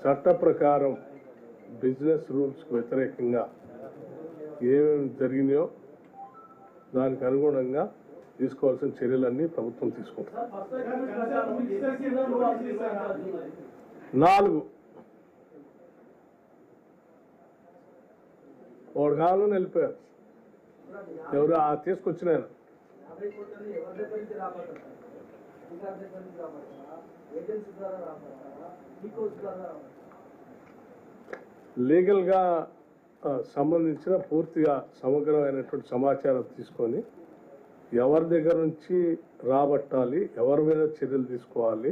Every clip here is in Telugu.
చట్ట ప్రకారం బిజినెస్ రూల్స్కి వ్యతిరేకంగా ఏమేమి జరిగినాయో దానికి అనుగుణంగా తీసుకోవాల్సిన చర్యలన్నీ ప్రభుత్వం తీసుకుంటుంది. 4 వాడు కావాలని వెళ్ళిపోయారు. ఎవరు తీసుకొచ్చిన లీగల్గా సంబంధించిన పూర్తిగా సమగ్రమైనటువంటి సమాచారం తీసుకొని ఎవరి దగ్గర నుంచి రాబట్టాలి, ఎవరి మీద చర్యలు తీసుకోవాలి,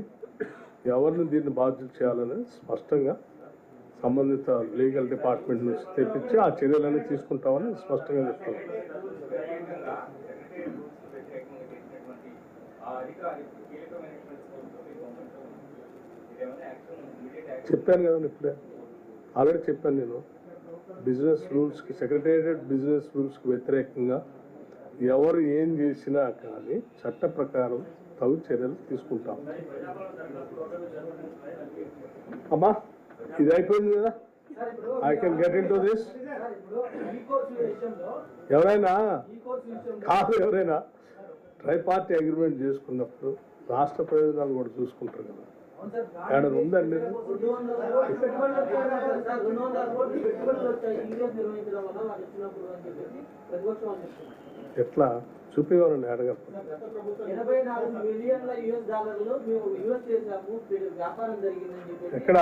ఎవరిని దీన్ని బాధ్యత చేయాలని స్పష్టంగా సంబంధిత లీగల్ డిపార్ట్మెంట్ నుంచి తెప్పించి ఆ చర్యలన్నీ తీసుకుంటామని స్పష్టంగా చెప్తాను. చెప్పాను కదా ఇప్పుడే, ఆల్రెడీ చెప్పాను నేను. బిజినెస్ రూల్స్కి, సెక్రటేరియట్ బిజినెస్ రూల్స్కి వ్యతిరేకంగా ఎవరు ఏం చేసినా కానీ చట్ట ప్రకారం తగు చర్యలు తీసుకుంటాం. అమ్మా ఇది అయిపోయింది కదా, I can get in to this. ఎవరైనా ట్రై పార్టీ అగ్రిమెంట్ చేసుకున్నప్పుడు రాష్ట్ర ప్రయోజనాలు కూడా చూసుకుంటారు కదా. ఏడ ఉందండి ఎట్లా చూపేవారండి అడగదు. ఎక్కడ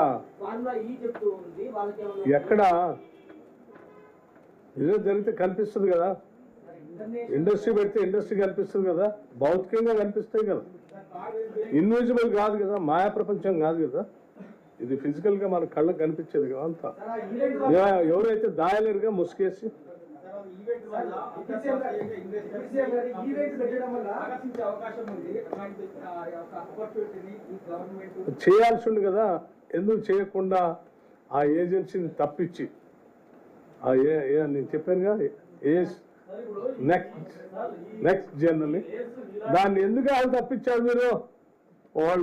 నిజం జరిగితే కనిపిస్తుంది కదా, ఇండస్ట్రీ పెడితే ఇండస్ట్రీ కనిపిస్తుంది కదా, భౌతికంగా కనిపిస్తాయి కదా, ఇన్విజిబుల్ కాదు కదా, మాయా ప్రపంచం కాదు కదా, ఇది ఫిజికల్ గా మన కళ్ళకు కనిపించేది కదా అంతా. ఎవరైతే దాయలేరుగా ముసుకేసి చేయాల్సి ఉంది కదా, ఎందుకు చేయకుండా ఆ ఏజెన్సీని తప్పించి నేను చెప్పానుగా నెక్స్ట్ జనరల్ దాన్ని ఎందుకు వాళ్ళు తప్పించారు మీరు?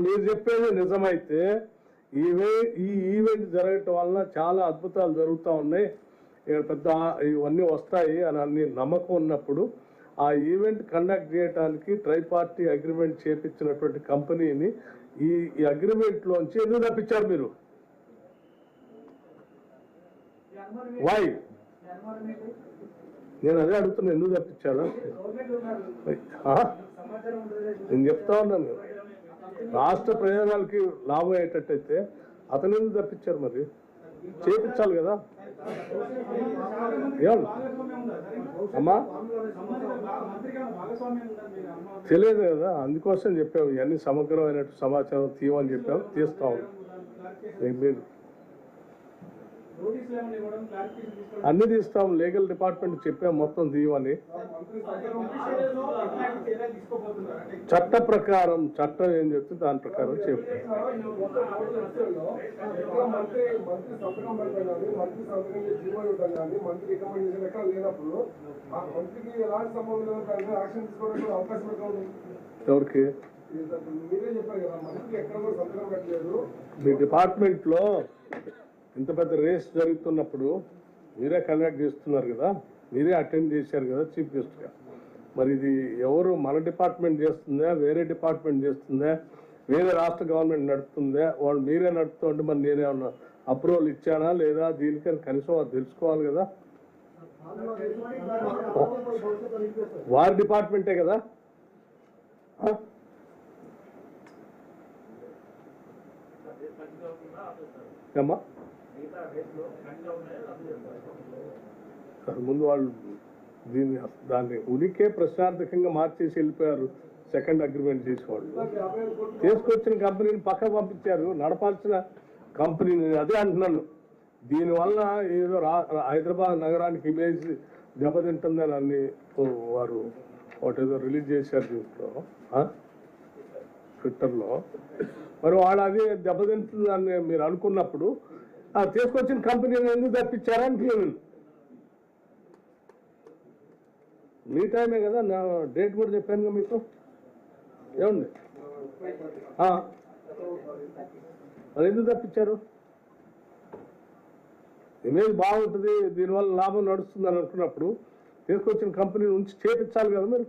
మీరు చెప్పేది నిజమైతే ఈ ఈవెంట్ జరగటం వలన చాలా అద్భుతాలు జరుగుతూ ఉన్నాయి, ఇక్కడ పెద్ద ఇవన్నీ వస్తాయి అని అన్ని నమ్మకం ఉన్నప్పుడు ఆ ఈవెంట్ కండక్ట్ చేయడానికి ట్రై పార్టీ అగ్రిమెంట్ చేపించినటువంటి కంపెనీని ఈ అగ్రిమెంట్లోంచి ఎందుకు తప్పించారు మీరు? వై? నేను అదే అడుగుతున్నా, ఎందుకు తప్పించాను నేను చెప్తా ఉన్నాను. రాష్ట్ర ప్రయోజనాలకి లాభం అయ్యేటట్టయితే అతను ఎందుకు తప్పించారు? మరి చేపించాలి కదా. అమ్మా తెలియదు కదా, అందుకోసం చెప్పాము ఇవన్నీ సమగ్రమైన సమాచారం తీయమని చెప్పాము, తీస్తాము. మీరు అన్ని తీస్తాం, లీగల్ డిపార్ట్మెంట్ చెప్పాము మొత్తం తీయమని. చట్ట ప్రకారం చట్టం ఏం చెప్తే దాని ప్రకారం చెప్పాం. ఎవరికి? మీ డిపార్ట్మెంట్ లో ఇంత పెద్ద రేస్ జరుగుతున్నప్పుడు మీరే కండక్ట్ చేస్తున్నారు కదా, మీరే అటెండ్ చేశారు కదా చీఫ్ గెస్ట్గా. మరి ఇది ఎవరు, మన డిపార్ట్మెంట్ చేస్తుందా, వేరే డిపార్ట్మెంట్ చేస్తుందా, వేరే రాష్ట్ర గవర్నమెంట్ నడుపుతుందా? వాళ్ళు మీరే నడుపుతుంటే మరి నేనేమన్నా అప్రూవల్ ఇచ్చానా లేదా దీనికని కనీసం అది తెలుసుకోవాలి కదా. వారి డిపార్ట్మెంటే కదా. అమ్మా ముందు వాళ్ళు దాన్ని ఉనికే ప్రశ్నార్థకంగా మార్చేసి వెళ్ళిపోయారు. సెకండ్ అగ్రిమెంట్ చేసేవాళ్ళు తీసుకొచ్చిన కంపెనీని పక్కకు పంపించారు, నడపాల్సిన కంపెనీని. అదే అంటున్నాను, దీనివల్ల ఏదో హైదరాబాద్ నగరానికి ఇమేజ్ దెబ్బతింటుందని అన్ని వారు ఏదో రిలీజ్ చేశారు దీంట్లో ట్విట్టర్లో. మరి వాళ్ళు అది దెబ్బతింటుందని మీరు అనుకున్నప్పుడు తీసుకొచ్చిన కంపెనీని ఎందుకు తప్పించారని నేను మీ టైమే కదా, నా డేట్ కూడా చెప్పాను మీకు. ఏముంది మరి ఎందుకు తప్పించారు? ఇమేజ్ బాగుంటుంది, దీనివల్ల లాభం నడుస్తుంది అని అనుకున్నప్పుడు తీసుకొచ్చిన కంపెనీ నుంచి చేపించాలి కదా మీరు.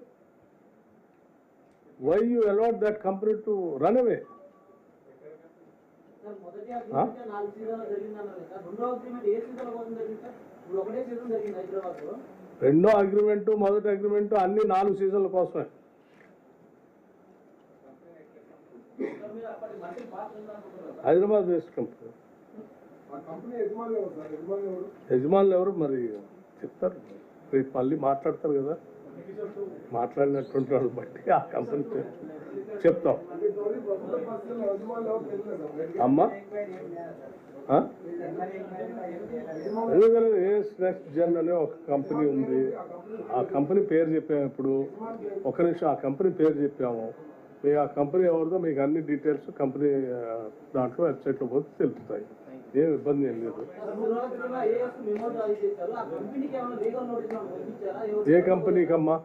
Why you allowed that company to run away? రెండో అగ్రిమెంట్ మొదటి అగ్రిమెంట్ అన్ని 4 సీజన్ల కోసమే. Hyderabad based company. యజమానులు ఎవరు మరి చెప్తారు, రేపు మళ్ళీ మాట్లాడతారు కదా, మాట్లాడినటువంటి వాళ్ళు బట్టి ఆ కంపెనీ చెప్తాం. అమ్మా ఎందుకంటే ఏఎస్ నెక్స్ట్ జెన్ అనే ఒక కంపెనీ ఉంది, ఆ కంపెనీ పేరు చెప్పాము. ఇప్పుడు ఒక నిమిషం ఆ కంపెనీ పేరు చెప్పాము, మీకు ఆ కంపెనీ ఎవరిదో మీకు అన్ని డీటెయిల్స్ కంపెనీ దాంట్లో వెబ్సైట్లో పోతే తెలుస్తాయి, ఏం ఇబ్బంది ఏం లేదు. ఏ కంపెనీకి అమ్మా?